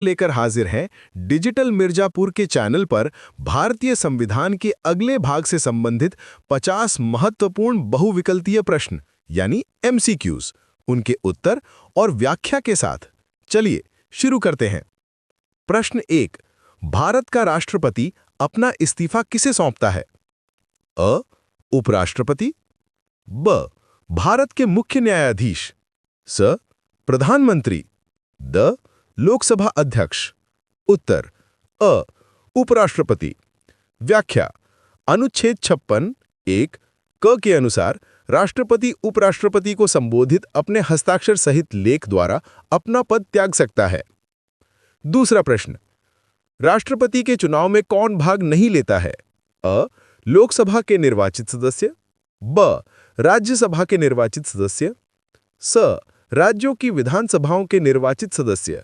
लेकर हाजिर हैं डिजिटल मिर्जापुर के चैनल पर भारतीय संविधान के अगले भाग से संबंधित 50 महत्वपूर्ण बहुविकल्पीय प्रश्न यानी एमसीक्यूज, उनके उत्तर और व्याख्या के साथ। चलिए शुरू करते हैं। प्रश्न 1। भारत का राष्ट्रपति अपना इस्तीफा किसे सौंपता है? अ. उपराष्ट्रपति, ब. भारत के मुख्य न्यायाधीश, स. प्रधानमंत्री, द. लोकसभा अध्यक्ष। उत्तर अ. उपराष्ट्रपति। व्याख्या। अनुच्छेद 56(1) क के अनुसार राष्ट्रपति उपराष्ट्रपति को संबोधित अपने हस्ताक्षर सहित लेख द्वारा अपना पद त्याग सकता है। दूसरा प्रश्न। राष्ट्रपति के चुनाव में कौन भाग नहीं लेता है? अ. लोकसभा के निर्वाचित सदस्य, ब. राज्यसभा के निर्वाचित सदस्य, स. राज्यों की विधानसभाओं के निर्वाचित सदस्य,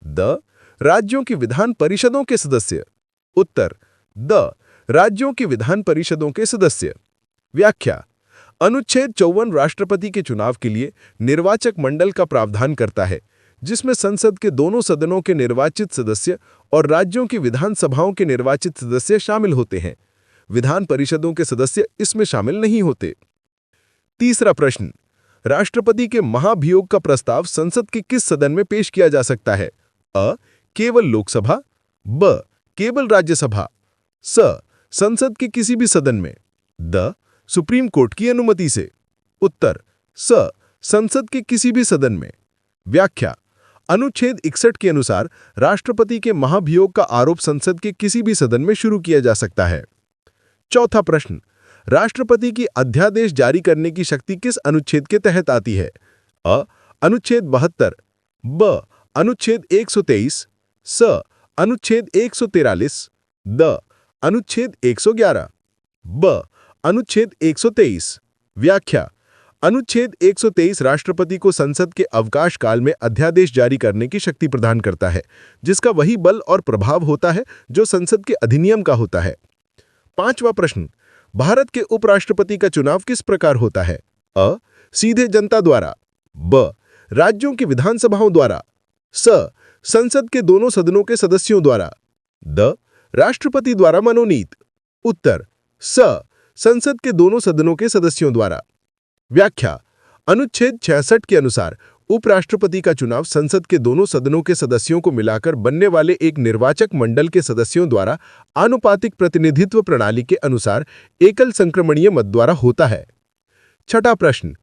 द. राज्यों की विधान परिषदों के सदस्य। उत्तर द. राज्यों की विधान परिषदों के सदस्य। व्याख्या। अनुच्छेद 54 राष्ट्रपति के चुनाव के लिए निर्वाचक मंडल का प्रावधान करता है, जिसमें संसद के दोनों सदनों के निर्वाचित सदस्य और राज्यों की विधानसभाओं के निर्वाचित सदस्य शामिल होते हैं। विधान परिषदों के सदस्य इसमें शामिल नहीं होते। तीसरा प्रश्न। राष्ट्रपति के महाभियोग का प्रस्ताव संसद के किस सदन में पेश किया जा सकता है? अ. केवल लोकसभा, ब. केवल राज्यसभा, स. संसद के किसी भी सदन में, द. सुप्रीम कोर्ट की अनुमति से। उत्तर स. संसद के किसी भी सदन में। व्याख्या। अनुच्छेद 61 के अनुसार राष्ट्रपति के महाभियोग का आरोप संसद के किसी भी सदन में शुरू किया जा सकता है। चौथा प्रश्न। राष्ट्रपति की अध्यादेश जारी करने की शक्ति किस अनुच्छेद के तहत आती है? अ. अनुच्छेद 72, ब. अनुच्छेद 123, स. अनुच्छेद 143, द. अनुच्छेद 111, ब. अनुच्छेद 123। व्याख्या। अनुच्छेद 123 राष्ट्रपति को संसद के अवकाश काल में अध्यादेश जारी करने की शक्ति प्रदान करता है, जिसका वही बल और प्रभाव होता है जो संसद के अधिनियम का होता है। पांचवा प्रश्न। भारत के उपराष्ट्रपति का चुनाव किस प्रकार होता है? अ. सीधे जनता द्वारा, ब. राज्यों की विधानसभाओं द्वारा, स. संसद के दोनों सदनों के सदस्यों द्वारा, द. राष्ट्रपति द्वारा मनोनीत। उत्तर स. संसद के दोनों सदनों के सदस्यों द्वारा। व्याख्या। अनुच्छेद 66 के अनुसार उपराष्ट्रपति का चुनाव संसद के दोनों सदनों के सदस्यों को मिलाकर बनने वाले एक निर्वाचक मंडल के सदस्यों द्वारा आनुपातिक प्रतिनिधित्व प्रणाली के अनुसार एकल संक्रमणीय मत द्वारा होता है। छठा प्रश्न।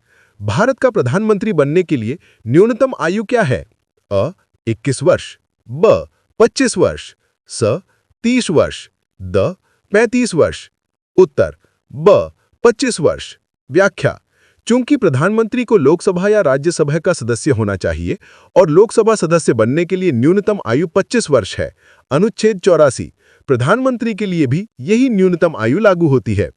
भारत का प्रधानमंत्री बनने के लिए न्यूनतम आयु क्या है? अ. 21 वर्ष, ब. 25 वर्ष, स. 30 वर्ष, द. 35 वर्ष। उत्तर ब. 25 वर्ष। व्याख्या। चूंकि प्रधानमंत्री को लोकसभा या राज्यसभा का सदस्य होना चाहिए और लोकसभा सदस्य बनने के लिए न्यूनतम आयु 25 वर्ष है, अनुच्छेद 84 प्रधानमंत्री के लिए भी यही न्यूनतम आयु लागू होती है।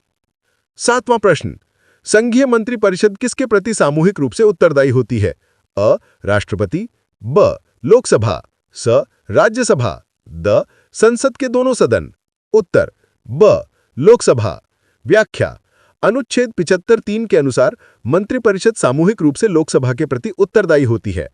सातवां प्रश्न। संघीय मंत्रिपरिषद किसके प्रति सामूहिक रूप से उत्तरदायी होती है? अ. राष्ट्रपति, ब. लोकसभा, स. राज्यसभा, द. संसद के दोनों सदन। उत्तर ब. लोकसभा। व्याख्या। अनुच्छेद 75(3) के अनुसार मंत्रिपरिषद सामूहिक रूप से लोकसभा के प्रति उत्तरदायी होती है।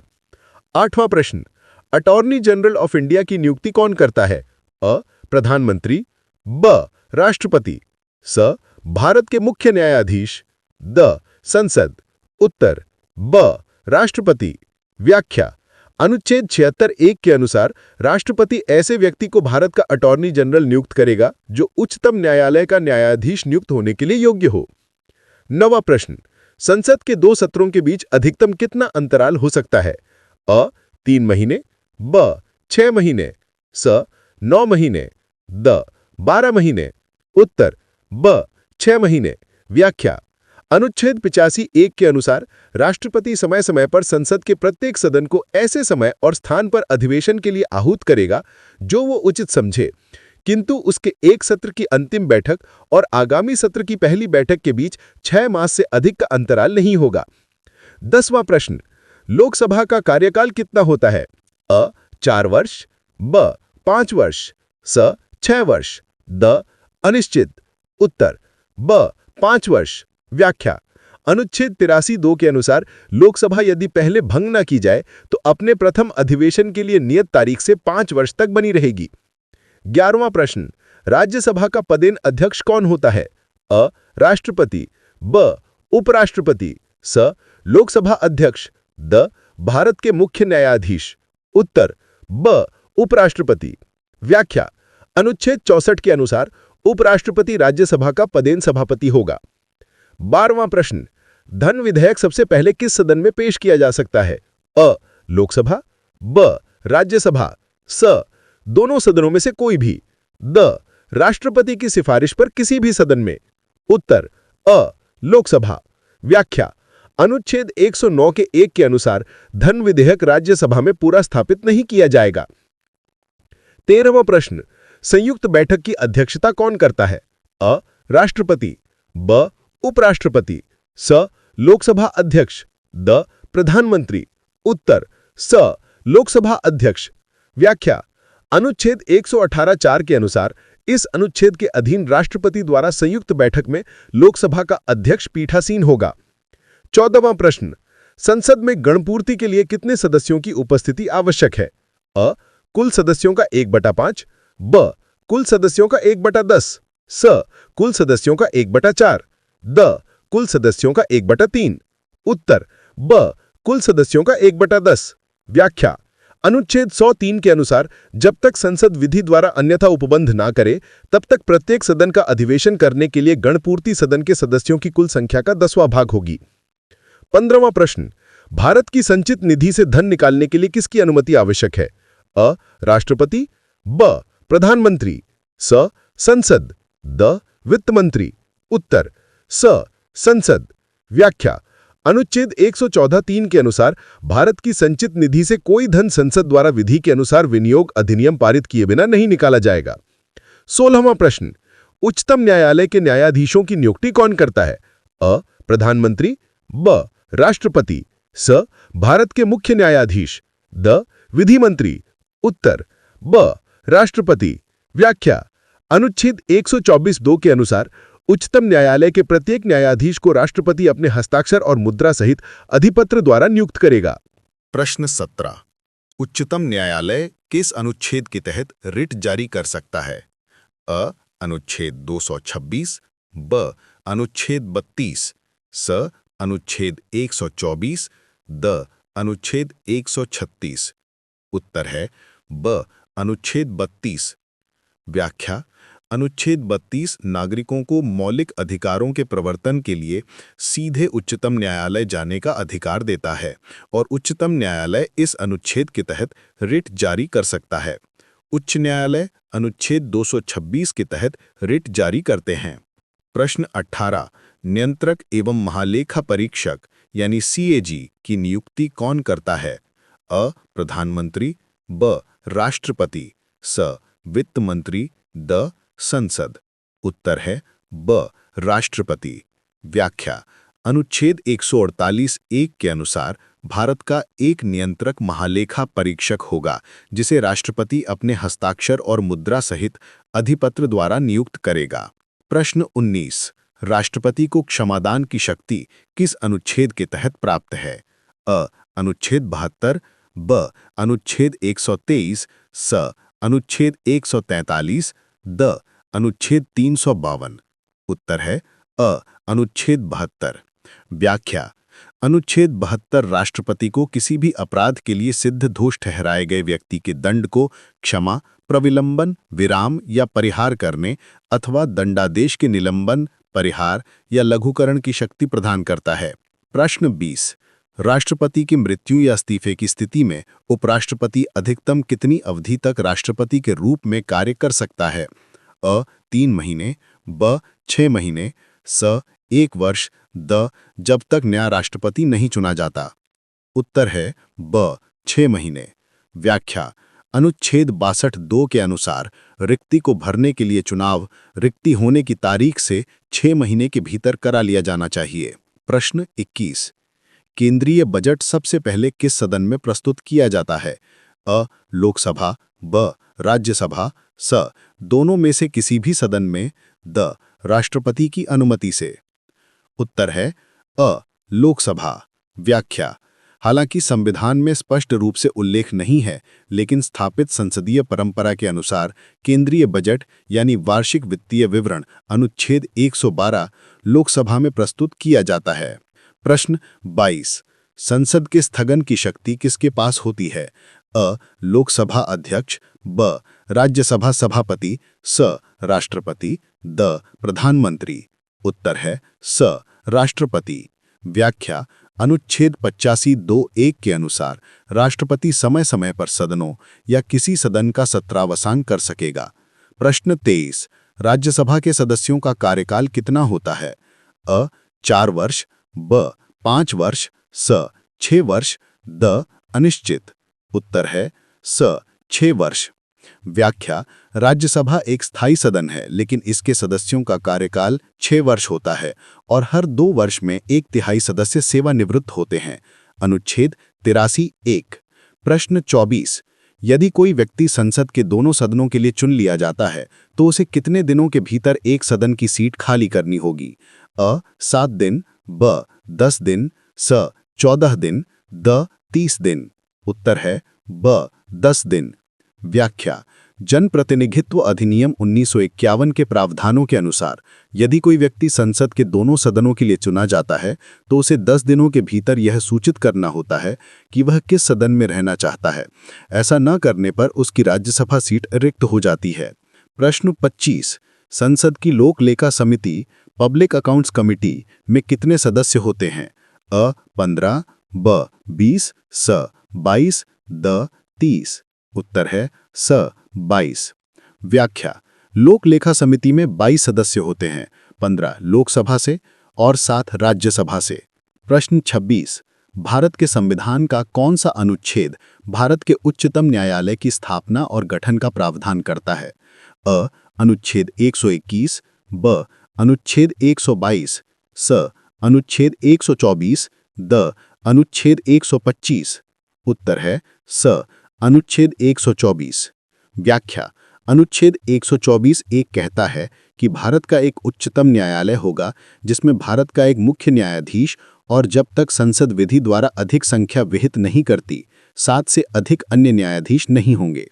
आठवां प्रश्न। अटॉर्नी जनरल ऑफ इंडिया की नियुक्ति कौन करता है? अ. प्रधानमंत्री, ब. राष्ट्रपति, स. भारत के मुख्य न्यायाधीश, द. संसद। उत्तर ब. राष्ट्रपति। व्याख्या। अनुच्छेद 76(1) के अनुसार राष्ट्रपति ऐसे व्यक्ति को भारत का अटॉर्नी जनरल नियुक्त करेगा जो उच्चतम न्यायालय का न्यायाधीश नियुक्त होने के लिए योग्य हो। नवां प्रश्न। संसद के दो सत्रों के बीच अधिकतम कितना अंतराल हो सकता है? अ. 3 महीने, ब. 6 महीने, स. 9 महीने, द. 12 महीने। उत्तर ब. 6 महीने। व्याख्या। अनुच्छेद 85(1) के अनुसार राष्ट्रपति समय समय पर संसद के प्रत्येक सदन को ऐसे समय और स्थान पर अधिवेशन के लिए आहूत करेगा जो वो उचित समझे, किंतु उसके एक सत्र की अंतिम बैठक और आगामी सत्र की पहली बैठक के बीच 6 मास से अधिक का अंतराल नहीं होगा। 10वां प्रश्न। लोकसभा का कार्यकाल कितना होता है? अ. 4 वर्ष, ब. 5 वर्ष, स. 6 वर्ष, द. अनिश्चित। उत्तर ब. 5 वर्ष। व्याख्या। अनुच्छेद 83(2) के अनुसार लोकसभा यदि पहले भंग न की जाए तो अपने प्रथम अधिवेशन के लिए नियत तारीख से 5 वर्ष तक बनी रहेगी। 11वां प्रश्न, राज्यसभा का पदेन अध्यक्ष कौन होता है? अ. राष्ट्रपति, ब. उपराष्ट्रपति, स. लोकसभा अध्यक्ष, द. भारत के मुख्य न्यायाधीश। उत्तर ब. उपराष्ट्रपति। व्याख्या, अनुच्छेद 64 के अनुसार उपराष्ट्रपति राज्यसभा का पदेन सभापति होगा। 12वां प्रश्न, धन विधेयक सबसे पहले किस सदन में पेश किया जा सकता है? अ. लोकसभा, ब. राज्यसभा, स. दोनों सदनों में से कोई भी, द. राष्ट्रपति की सिफारिश पर किसी भी सदन में। उत्तर अ. लोकसभा। व्याख्या, अनुच्छेद 109 के 1 के अनुसार धन विधेयक राज्यसभा में पूरा स्थापित नहीं किया जाएगा। 13वां प्रश्न, संयुक्त बैठक की अध्यक्षता कौन करता है? अ. राष्ट्रपति, ब. उपराष्ट्रपति, स. लोकसभा अध्यक्ष, द. प्रधानमंत्री। उत्तर स. लोकसभा अध्यक्ष। व्याख्या, अनुच्छेद 118(4) के अनुसार इस अनुच्छेद के अधीन राष्ट्रपति द्वारा संयुक्त बैठक में लोकसभा का अध्यक्ष पीठासीन होगा। 14वां प्रश्न, संसद में गणपूर्ति के लिए कितने सदस्यों की उपस्थिति आवश्यक है? अ. कुल सदस्यों का 1/5, ब. कुल सदस्यों का 1/10, स. कुल सदस्यों का 1/4, द. कुल सदस्यों का 1/3। उत्तर ब. कुल सदस्यों का 1/10। व्याख्या, अनुच्छेद 103 के अनुसार जब तक संसद विधि द्वारा अन्यथा उपबंध ना करे तब तक प्रत्येक सदन का अधिवेशन करने के लिए गणपूर्ति सदन के सदस्यों की कुल संख्या का 10वां भाग होगी। 15वां प्रश्न, भारत की संचित निधि से धन निकालने के लिए किसकी अनुमति आवश्यक है? अ. राष्ट्रपति, ब. प्रधानमंत्री, स. संसद, द. वित्त मंत्री। उत्तर स. संसद। व्याख्या, अनुच्छेद 114(3) के अनुसार भारत की संचित निधि से कोई धन संसद द्वारा विधि के अनुसार विनियोग अधिनियम पारित किए बिना नहीं निकाला जाएगा। 16वां प्रश्न, उच्चतम न्यायालय के न्यायाधीशों की नियुक्ति कौन करता है? अ. प्रधानमंत्री, ब. राष्ट्रपति, स. भारत के मुख्य न्यायाधीश, द. विधि मंत्री। उत्तर ब. राष्ट्रपति। व्याख्या, अनुच्छेद 124(2) के अनुसार उच्चतम न्यायालय के प्रत्येक न्यायाधीश को राष्ट्रपति अपने हस्ताक्षर और मुद्रा सहित अधिपत्र द्वारा नियुक्त करेगा। प्रश्न 17, उच्चतम न्यायालय किस अनुच्छेद के तहत रिट जारी कर सकता है? अ. अनुच्छेद 226, ब. अनुच्छेद 32, स. अनुच्छेद 124, द. अनुच्छेद 136। उत्तर है ब. अनुच्छेद 32। व्याख्या, अनुच्छेद 32 नागरिकों को मौलिक अधिकारों के प्रवर्तन के लिए सीधे उच्चतम न्यायालय जाने का अधिकार देता है और उच्चतम न्यायालय इस अनुच्छेद के तहत रिट जारी कर सकता है। उच्च न्यायालय अनुच्छेद 226 के तहत रिट जारी करते हैं। प्रश्न 18, नियंत्रक एवं महालेखा परीक्षक यानी CAG की नियुक्ति कौन करता है? अ. प्रधानमंत्री, ब. राष्ट्रपति, स. वित्त मंत्री, द. संसद। उत्तर है ब. राष्ट्रपति। व्याख्या, अनुच्छेद 148(1) के अनुसार भारत का एक नियंत्रक महालेखा परीक्षक होगा जिसे राष्ट्रपति अपने हस्ताक्षर और मुद्रा सहित अधिपत्र द्वारा नियुक्त करेगा। प्रश्न 19, राष्ट्रपति को क्षमादान की शक्ति किस अनुच्छेद के तहत प्राप्त है? अ. अनुच्छेद 72, ब. अनुच्छेद 123, स. अनुच्छेद 143, द. अनुच्छेद 352। उत्तर है अ. अनुच्छेद 72। व्याख्या, अनुच्छेद 72 राष्ट्रपति को किसी भी अपराध के लिए सिद्ध दोष ठहराए गए व्यक्ति के दंड को क्षमा, प्रविलंबन, विराम या परिहार करने अथवा दंडादेश के निलंबन, परिहार या लघुकरण की शक्ति प्रदान करता है। प्रश्न 20, राष्ट्रपति की मृत्यु या इस्तीफे की स्थिति में उपराष्ट्रपति अधिकतम कितनी अवधि तक राष्ट्रपति के रूप में कार्य कर सकता है? अ. 3 महीने, ब. 6 महीने, स. 1 वर्ष, द. जब तक नया राष्ट्रपति नहीं चुना जाता। उत्तर है ब. 6 महीने। व्याख्या, अनुच्छेद 62(2) के अनुसार रिक्ति को भरने के लिए चुनाव रिक्ति होने की तारीख से 6 महीने के भीतर करा लिया जाना चाहिए। प्रश्न 21, केंद्रीय बजट सबसे पहले किस सदन में प्रस्तुत किया जाता है? अ. लोकसभा, ब. राज्यसभा, स. दोनों में से किसी भी सदन में, द. राष्ट्रपति की अनुमति से। उत्तर है लोकसभा। व्याख्या। हालांकि संविधान में स्पष्ट रूप से उल्लेख नहीं है, लेकिन स्थापित संसदीय परंपरा के अनुसार केंद्रीय बजट यानी वार्षिक वित्तीय विवरण अनुच्छेद 112 लोकसभा में प्रस्तुत किया जाता है। प्रश्न 22। संसद के स्थगन की शक्ति किसके पास होती है? अ. लोकसभा अध्यक्ष, ब. राज्यसभा सभापति, स. राष्ट्रपति, द. प्रधानमंत्री। उत्तर है स. राष्ट्रपति। व्याख्या। अनुच्छेद 85(2)(1) के अनुसार राष्ट्रपति समय समय पर सदनों या किसी सदन का सत्रावसान कर सकेगा। प्रश्न 23। राज्यसभा के सदस्यों का कार्यकाल कितना होता है? अ. 4 वर्ष, ब. 5 वर्ष, स. 6 वर्ष, द. अनिश्चित। उत्तर है स. 6 वर्ष। व्याख्या। राज्यसभा एक स्थायी सदन है, लेकिन इसके सदस्यों का कार्यकाल 6 वर्ष होता है और हर 2 वर्ष में 1/3 सदस्य सेवानिवृत्त होते हैं। अनुच्छेद 83(1). प्रश्न 24। यदि कोई व्यक्ति संसद के दोनों सदनों के लिए चुन लिया जाता है, तो उसे कितने दिनों के भीतर एक सदन की सीट खाली करनी होगी? अ. 7 दिन, ब. 10 दिन, स. 14 दिन, द. 30 दिन। उत्तर है ब. 10 दिन। व्याख्या। जनप्रतिनिधित्व अधिनियम 1951 के प्रावधानों के अनुसार यदि कोई व्यक्ति संसद के दोनों सदनों के लिए चुना जाता है, तो उसे 10 दिनों के भीतर यह सूचित करना होता है कि वह किस सदन में रहना चाहता है। ऐसा न करने पर उसकी राज्यसभा सीट रिक्त हो जाती है। प्रश्न 25। संसद की लोक लेखा समिति पब्लिक अकाउंट्स कमिटी में कितने सदस्य होते हैं? अ. 15, ब. 20, स. 22, द. 30। उत्तर है स. 22। व्याख्या। लोक लेखा समिति में 22 सदस्य होते हैं, 15 लोकसभा से और 7 राज्यसभा से। प्रश्न 26। भारत के संविधान का कौन सा अनुच्छेद भारत के उच्चतम न्यायालय की स्थापना और गठन का प्रावधान करता है? अ. अनुच्छेद 121, ब. अनुच्छेद 122, स. अनुच्छेद 124, द. अनुच्छेद 125। उत्तर है स. अनुच्छेद 124। व्याख्या। अनुच्छेद 124(1) कहता है कि भारत का एक उच्चतम न्यायालय होगा जिसमें भारत का एक मुख्य न्यायाधीश और जब तक संसद विधि द्वारा अधिक संख्या विहित नहीं करती 7 से अधिक अन्य न्यायाधीश नहीं होंगे।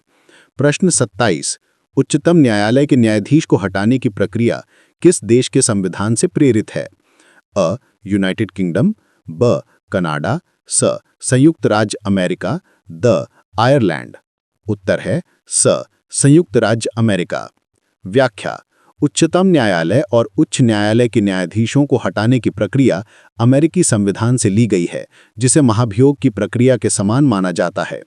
प्रश्न 27। उच्चतम न्यायालय के न्यायाधीश को हटाने की प्रक्रिया किस देश के संविधान से प्रेरित है? अ. यूनाइटेड किंगडम, ब. कनाडा, स. संयुक्त राज्य अमेरिका, द. आयरलैंड। उत्तर है स. संयुक्त राज्य अमेरिका। व्याख्या। उच्चतम न्यायालय और उच्च न्यायालय के न्यायाधीशों को हटाने की प्रक्रिया अमेरिकी संविधान से ली गई है, जिसे महाभियोग की प्रक्रिया के समान माना जाता है।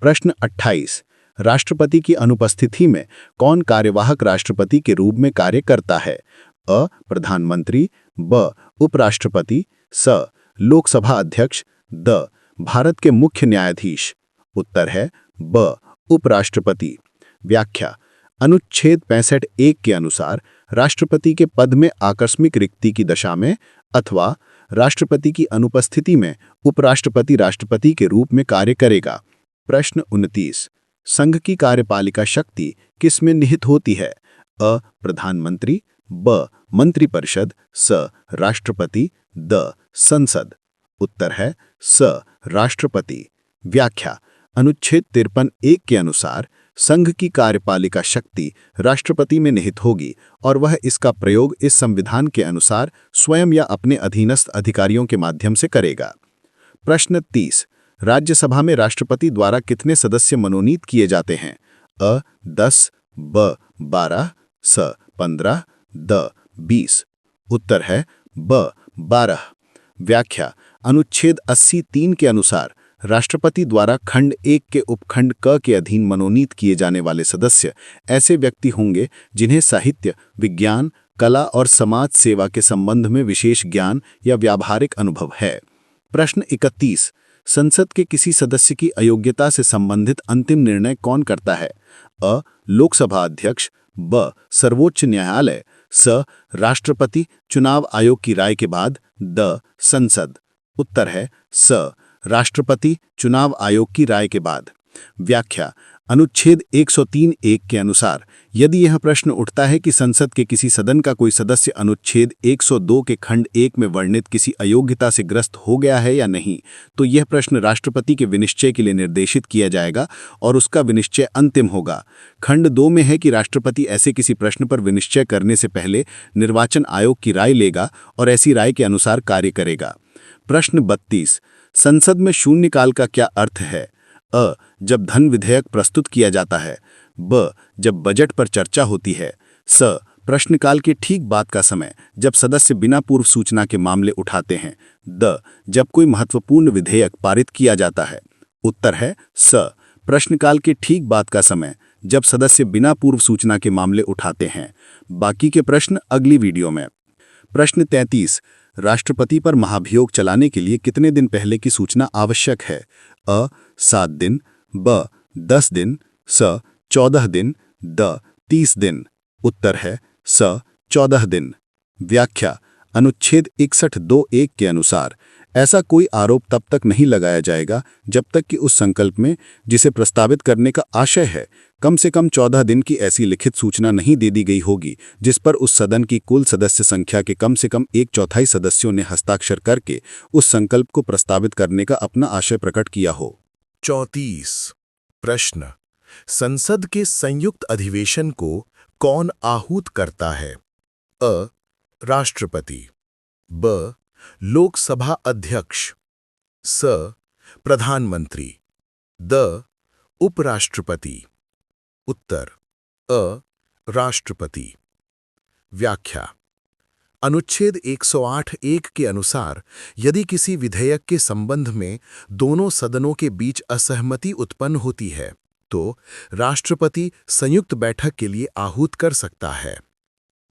प्रश्न 28। राष्ट्रपति की अनुपस्थिति में कौन कार्यवाहक राष्ट्रपति के रूप में कार्य करता है? अ. प्रधानमंत्री, ब. उपराष्ट्रपति, स. लोकसभा अध्यक्ष, द. भारत के मुख्य न्यायाधीश। उत्तर है ब. उपराष्ट्रपति। व्याख्या। अनुच्छेद 65(1) के अनुसार राष्ट्रपति के पद में आकस्मिक रिक्ति की दशा में अथवा राष्ट्रपति की अनुपस्थिति में उपराष्ट्रपति राष्ट्रपति के रूप में कार्य करेगा। प्रश्न 29। संघ की कार्यपालिका शक्ति किस में निहित होती है? अ. प्रधानमंत्री, ब. मंत्रिपरिषद, स. राष्ट्रपति, द. संसद। उत्तर है स. राष्ट्रपति। व्याख्या। अनुच्छेद 53(1) के अनुसार संघ की कार्यपालिका शक्ति राष्ट्रपति में निहित होगी और वह इसका प्रयोग इस संविधान के अनुसार स्वयं या अपने अधीनस्थ अधिकारियों के माध्यम से करेगा। प्रश्न 30। राज्यसभा में राष्ट्रपति द्वारा कितने सदस्य मनोनीत किए जाते हैं? अ. 10, ब. 12, स. 15, द. 20। उत्तर है ब. 12। व्याख्या। अनुच्छेद 80(3) के अनुसार राष्ट्रपति द्वारा खंड 1 के उपखंड क के अधीन मनोनीत किए जाने वाले सदस्य ऐसे व्यक्ति होंगे जिन्हें साहित्य, विज्ञान, कला और समाज सेवा के संबंध में विशेष ज्ञान या व्यावहारिक अनुभव है। प्रश्न 31। संसद के किसी सदस्य की अयोग्यता से संबंधित अंतिम निर्णय कौन करता है? अ. लोकसभा अध्यक्ष, ब. सर्वोच्च न्यायालय, स. राष्ट्रपति चुनाव आयोग की राय के बाद, द. संसद। उत्तर है स. राष्ट्रपति चुनाव आयोग की राय के बाद। व्याख्या। अनुच्छेद 103(1) के अनुसार यदि यह प्रश्न उठता है कि संसद के किसी सदन का कोई सदस्य अनुच्छेद 102 के खंड 1 में वर्णित किसी अयोग्यता से ग्रस्त हो गया है या नहीं, तो यह प्रश्न राष्ट्रपति के विनिश्चय के लिए निर्देशित किया जाएगा और उसका विनिश्चय अंतिम होगा। खंड 2 में है कि राष्ट्रपति ऐसे किसी प्रश्न पर विनिश्चय करने से पहले निर्वाचन आयोग की राय लेगा और ऐसी राय के अनुसार कार्य करेगा। प्रश्न 32, संसद में शून्यकाल का क्या अर्थ है? अ, जब धन विधेयक प्रस्तुत किया जाता है। ब, जब बजट पर चर्चा होती है। स, प्रश्नकाल के ठीक बाद का समय, जब सदस्य बिना पूर्व सूचना के मामले उठाते हैं। द, जब कोई महत्वपूर्ण विधेयक पारित किया जाता है। उत्तर है स, प्रश्नकाल के ठीक बाद का समय, जब सदस्य बिना पूर्व सूचना के मामले उठाते हैं। बाकी के प्रश्न अगली वीडियो में। प्रश्न 33, राष्ट्रपति पर महाभियोग चलाने के लिए कितने दिन पहले की सूचना आवश्यक है? अ, 7 दिन। ब, 10 दिन। स, 14 दिन। द, 30 दिन। उत्तर है स, 14 दिन। व्याख्या, अनुच्छेद 61(2)(1) के अनुसार ऐसा कोई आरोप तब तक नहीं लगाया जाएगा जब तक कि उस संकल्प में, जिसे प्रस्तावित करने का आशय है, कम से कम 14 दिन की ऐसी लिखित सूचना नहीं दे दी गई होगी जिस पर उस सदन की कुल सदस्य संख्या के कम से कम 1/4 सदस्यों ने हस्ताक्षर करके उस संकल्प को प्रस्तावित करने का अपना आशय प्रकट किया हो। 34 प्रश्न, संसद के संयुक्त अधिवेशन को कौन आहूत करता है? अ, राष्ट्रपति। ब, लोकसभा अध्यक्ष। स, प्रधानमंत्री। द, उपराष्ट्रपति। उत्तर अ, राष्ट्रपति। व्याख्या, अनुच्छेद 108(1) के अनुसार यदि किसी विधेयक के संबंध में दोनों सदनों के बीच असहमति उत्पन्न होती है तो राष्ट्रपति संयुक्त बैठक के लिए आहूत कर सकता है।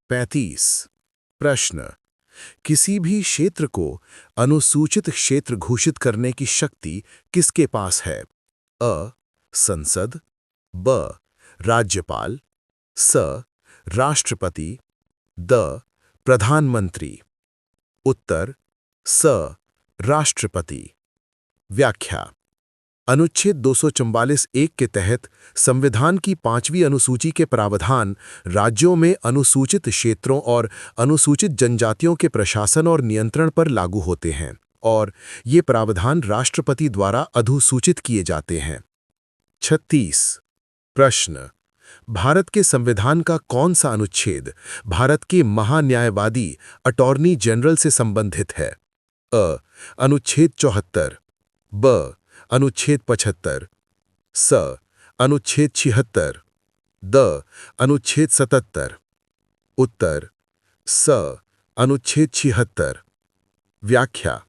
35 प्रश्न, किसी भी क्षेत्र को अनुसूचित क्षेत्र घोषित करने की शक्ति किसके पास है? अ, संसद। ब, राज्यपाल। स, राष्ट्रपति। द, प्रधानमंत्री। उत्तर स, राष्ट्रपति। व्याख्या, अनुच्छेद 244(1) के तहत संविधान की 5वीं अनुसूची के प्रावधान राज्यों में अनुसूचित क्षेत्रों और अनुसूचित जनजातियों के प्रशासन और नियंत्रण पर लागू होते हैं और ये प्रावधान राष्ट्रपति द्वारा अधिसूचित किए जाते हैं। 36 प्रश्न, भारत के संविधान का कौन सा अनुच्छेद भारत के महान्यायवादी अटॉर्नी जनरल से संबंधित है? अ, अनुच्छेद 74। ब, अनुच्छेद 75। स, अनुच्छेद 76। द, अनुच्छेद 77। उत्तर स, अनुच्छेद 76। व्याख्या,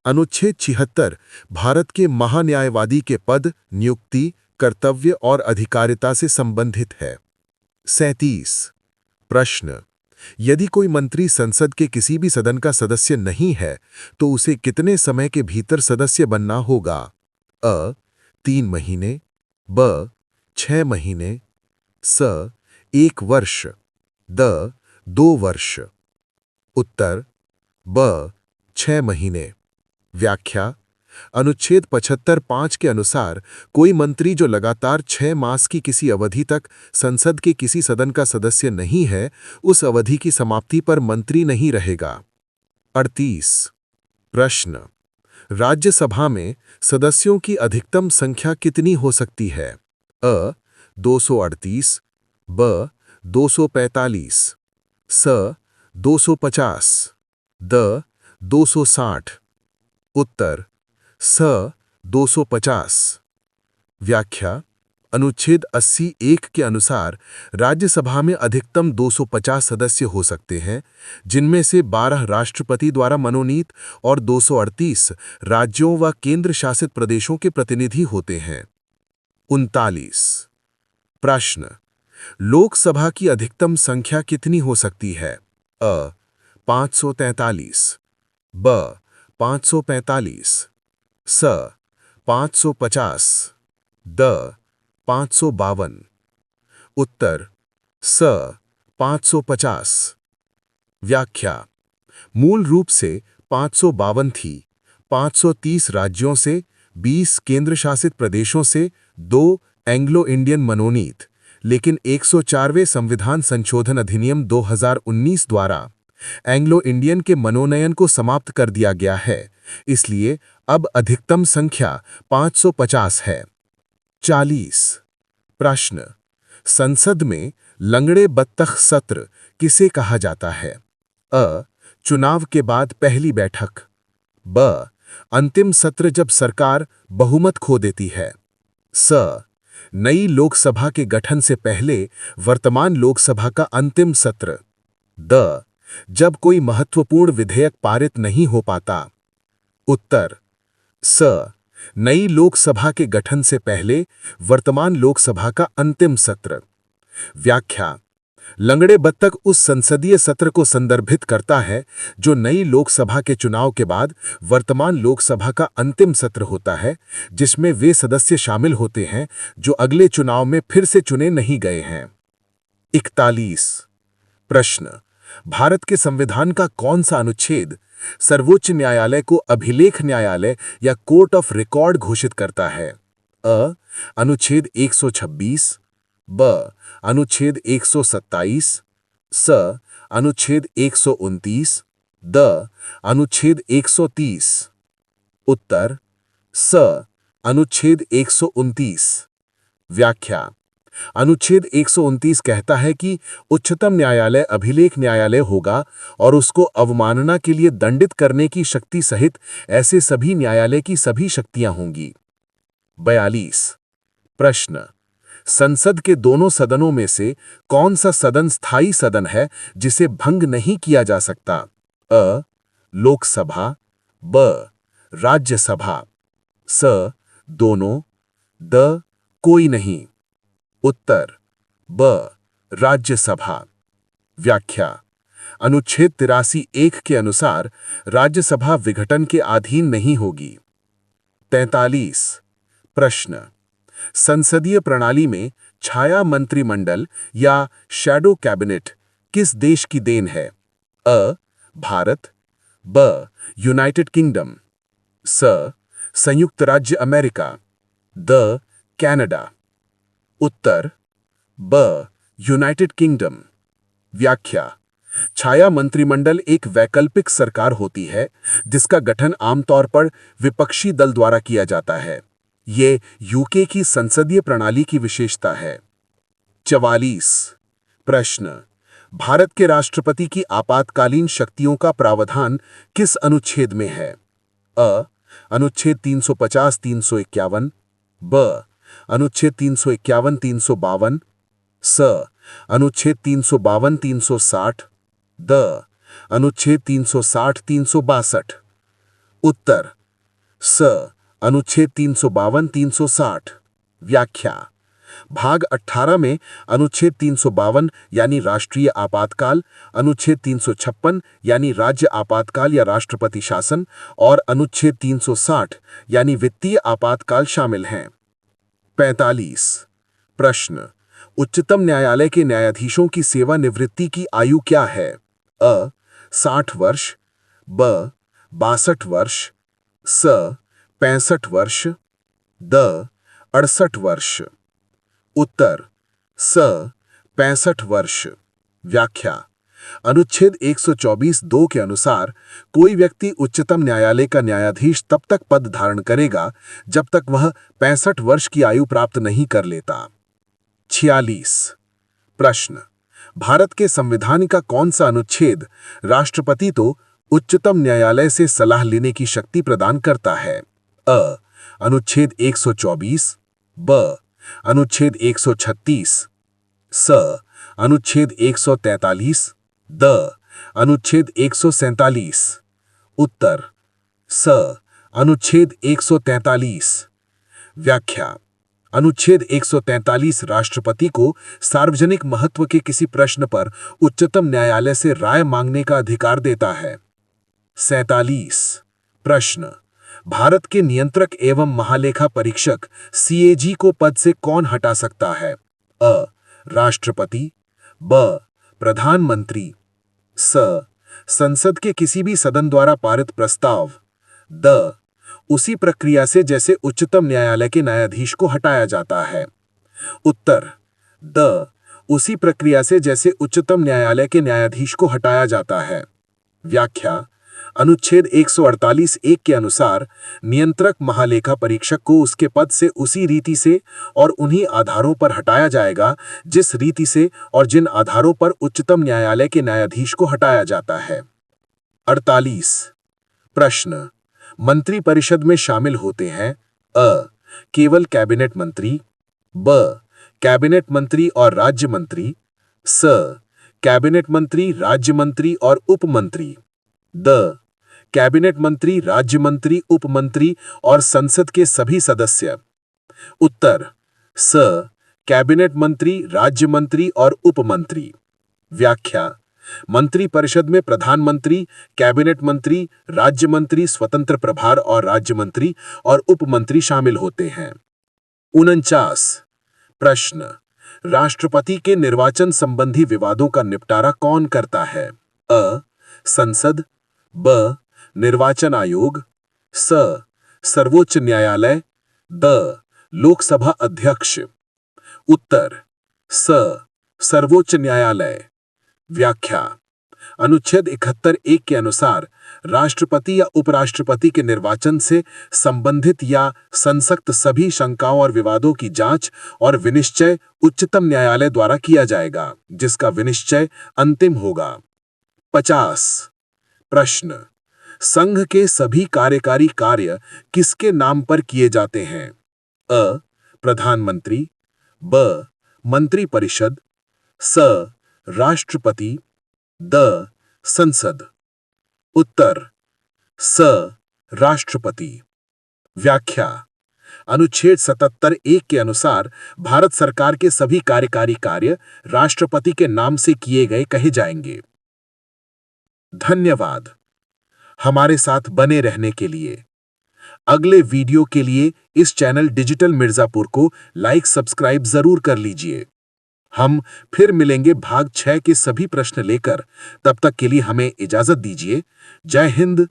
अनुच्छेद 76 भारत के महान्यायवादी के पद, नियुक्ति, कर्तव्य और अधिकारिता से संबंधित है। 37 प्रश्न, यदि कोई मंत्री संसद के किसी भी सदन का सदस्य नहीं है तो उसे कितने समय के भीतर सदस्य बनना होगा? अ, 3 महीने। ब, 6 महीने। स, 1 वर्ष। द, 2 वर्ष। उत्तर ब, 6 महीने। व्याख्या, अनुच्छेद 75(5) के अनुसार कोई मंत्री जो लगातार 6 मास की किसी अवधि तक संसद के किसी सदन का सदस्य नहीं है, उस अवधि की समाप्ति पर मंत्री नहीं रहेगा। 38 प्रश्न, राज्यसभा में सदस्यों की अधिकतम संख्या कितनी हो सकती है? अ, 238। ब, 245। स, 250। द, 260। उत्तर स, 250। व्याख्या, अनुच्छेद 80(1) के अनुसार राज्यसभा में अधिकतम 250 सदस्य हो सकते हैं, जिनमें से 12 राष्ट्रपति द्वारा मनोनीत और 238 राज्यों व केंद्र शासित प्रदेशों के प्रतिनिधि होते हैं। 39 प्रश्न, लोकसभा की अधिकतम संख्या कितनी हो सकती है? अ, 543। ब, 545। स, 550। द, 552। उत्तर स, 550। व्याख्या, मूल रूप से 552 थी। 530 राज्यों से, 20 केंद्र शासित प्रदेशों से, 2 एंग्लो इंडियन मनोनीत, लेकिन 104वें संविधान संशोधन अधिनियम 2019 द्वारा एंग्लो इंडियन के मनोनयन को समाप्त कर दिया गया है, इसलिए अब अधिकतम संख्या 550 है। 40 प्रश्न, संसद में लंगड़े बत्तख सत्र किसे कहा जाता है? अ. चुनाव के बाद पहली बैठक। ब. अंतिम सत्र जब सरकार बहुमत खो देती है। स. नई लोकसभा के गठन से पहले वर्तमान लोकसभा का अंतिम सत्र। द. जब कोई महत्वपूर्ण विधेयक पारित नहीं हो पाता। उत्तर स. नई लोकसभा के गठन से पहले वर्तमान लोकसभा का अंतिम सत्र। व्याख्या, लंगड़े बत्तख उस संसदीय सत्र को संदर्भित करता है जो नई लोकसभा के चुनाव के बाद वर्तमान लोकसभा का अंतिम सत्र होता है, जिसमें वे सदस्य शामिल होते हैं जो अगले चुनाव में फिर से चुने नहीं गए हैं। 41 प्रश्न, भारत के संविधान का कौन सा अनुच्छेद सर्वोच्च न्यायालय को अभिलेख न्यायालय या कोर्ट ऑफ रिकॉर्ड घोषित करता है? अ. अनुच्छेद 126। ब. अनुच्छेद 127। स. अनुच्छेद 129। द. अनुच्छेद 130। उत्तर स. अनुच्छेद 129। व्याख्या, अनुच्छेद 129 कहता है कि उच्चतम न्यायालय अभिलेख न्यायालय होगा और उसको अवमानना के लिए दंडित करने की शक्ति सहित ऐसे सभी न्यायालय की सभी शक्तियां होंगी। 42 प्रश्न, संसद के दोनों सदनों में से कौन सा सदन स्थायी सदन है जिसे भंग नहीं किया जा सकता? अ. लोकसभा। ब. राज्यसभा। स. दोनों। द. कोई नहीं। उत्तर ब. राज्यसभा। व्याख्या, अनुच्छेद 83(1) के अनुसार राज्यसभा विघटन के अधीन नहीं होगी। 43 प्रश्न, संसदीय प्रणाली में छाया मंत्रिमंडल या शैडो कैबिनेट किस देश की देन है? अ. भारत। ब. United kingdom. स. संयुक्त राज्य अमेरिका। द. कनाडा। उत्तर ब. United kingdom. व्याख्या, छाया मंत्रिमंडल एक वैकल्पिक सरकार होती है जिसका गठन आमतौर पर विपक्षी दल द्वारा किया जाता है। ये यूके की संसदीय प्रणाली की विशेषता है। 44 प्रश्न, भारत के राष्ट्रपति की आपातकालीन शक्तियों का प्रावधान किस अनुच्छेद में है? अ. अनुच्छेद 350-351। ब. अनुच्छेद 351-352। स. अनुच्छेद 352-360। द. अनुच्छेद 360-362। उत्तर स. अनुच्छेद 352-360। व्याख्या, भाग 18 में अनुच्छेद 352 यानी राष्ट्रीय आपातकाल, अनुच्छेद 356 यानी राज्य आपातकाल या राष्ट्रपति शासन और अनुच्छेद 360 यानी वित्तीय आपातकाल शामिल हैं। 45 प्रश्न, उच्चतम न्यायालय के न्यायाधीशों की सेवानिवृत्ति की आयु क्या है? अ. 60 वर्ष। ब. 62 वर्ष। स. 65 वर्ष। द. 68 वर्ष। उत्तर स. 65 वर्ष। व्याख्या, अनुच्छेद 124(2) के अनुसार कोई व्यक्ति उच्चतम न्यायालय का न्यायाधीश तब तक पद धारण करेगा जब तक वह 65 वर्ष की आयु प्राप्त नहीं कर लेता। 46 प्रश्न, भारत के संविधान का कौन सा अनुच्छेद राष्ट्रपति तो उच्चतम न्यायालय से सलाह लेने की शक्ति प्रदान करता है? अ. अनुच्छेद 124। ब. अनुच्छेद 136। स. अनुच्छेद 143। द. अनुच्छेद 147। उत्तर स. अनुच्छेद 143। व्याख्या, अनुच्छेद 143 राष्ट्रपति को सार्वजनिक महत्व के किसी प्रश्न पर उच्चतम न्यायालय से राय मांगने का अधिकार देता है। 47 प्रश्न, भारत के नियंत्रक एवं महालेखा परीक्षक सीएजी को पद से कौन हटा सकता है? अ. राष्ट्रपति। ब. प्रधानमंत्री। स. संसद के किसी भी सदन द्वारा पारित प्रस्ताव। द. उसी प्रक्रिया से जैसे उच्चतम न्यायालय के न्यायाधीश को हटाया जाता है। उत्तर द उसी प्रक्रिया से जैसे उच्चतम न्यायालय के न्यायाधीश को हटाया जाता है। व्याख्या अनुच्छेद 148(1) के अनुसार नियंत्रक महालेखा परीक्षक को उसके पद से उसी रीति से और उन्हीं आधारों पर हटाया जाएगा जिस रीति से और जिन आधारों पर उच्चतम न्यायालय के न्यायाधीश को हटाया जाता है। 48 प्रश्न मंत्रिपरिषद में शामिल होते हैं अ केवल कैबिनेट मंत्री, ब कैबिनेट मंत्री और राज्य मंत्री, स कैबिनेट मंत्री, राज्य मंत्री और उप मंत्री, द कैबिनेट मंत्री, राज्य मंत्री, उप मंत्री और संसद के सभी सदस्य। उत्तर स कैबिनेट मंत्री, राज्य मंत्री और उप मंत्री। व्याख्या मंत्रिपरिषद में प्रधानमंत्री, कैबिनेट मंत्री, राज्य मंत्री, स्वतंत्र प्रभार और राज्य मंत्री और उप मंत्री शामिल होते हैं। 49 प्रश्न राष्ट्रपति के निर्वाचन संबंधी विवादों का निपटारा कौन करता है? अ संसद, ब निर्वाचन आयोग, स सर्वोच्च न्यायालय, द लोकसभा अध्यक्ष। उत्तर स सर्वोच्च न्यायालय। व्याख्या अनुच्छेद 71(1) के अनुसार राष्ट्रपति या उपराष्ट्रपति के निर्वाचन से संबंधित या संसक्त सभी शंकाओं और विवादों की जांच और विनिश्चय उच्चतम न्यायालय द्वारा किया जाएगा, जिसका विनिश्चय अंतिम होगा। 50 प्रश्न संघ के सभी कार्यकारी कार्य किसके नाम पर किए जाते हैं? अ प्रधानमंत्री, ब मंत्रिपरिषद, स राष्ट्रपति, द संसद। उत्तर स राष्ट्रपति। व्याख्या अनुच्छेद 77(1) के अनुसार भारत सरकार के सभी कार्यकारी कार्य राष्ट्रपति के नाम से किए गए कहे जाएंगे। धन्यवाद हमारे साथ बने रहने के लिए। अगले वीडियो के लिए इस चैनल डिजिटल मिर्जापुर को लाइक सब्सक्राइब जरूर कर लीजिए। हम फिर मिलेंगे भाग 6 के सभी प्रश्न लेकर। तब तक के लिए हमें इजाजत दीजिए। जय हिंद,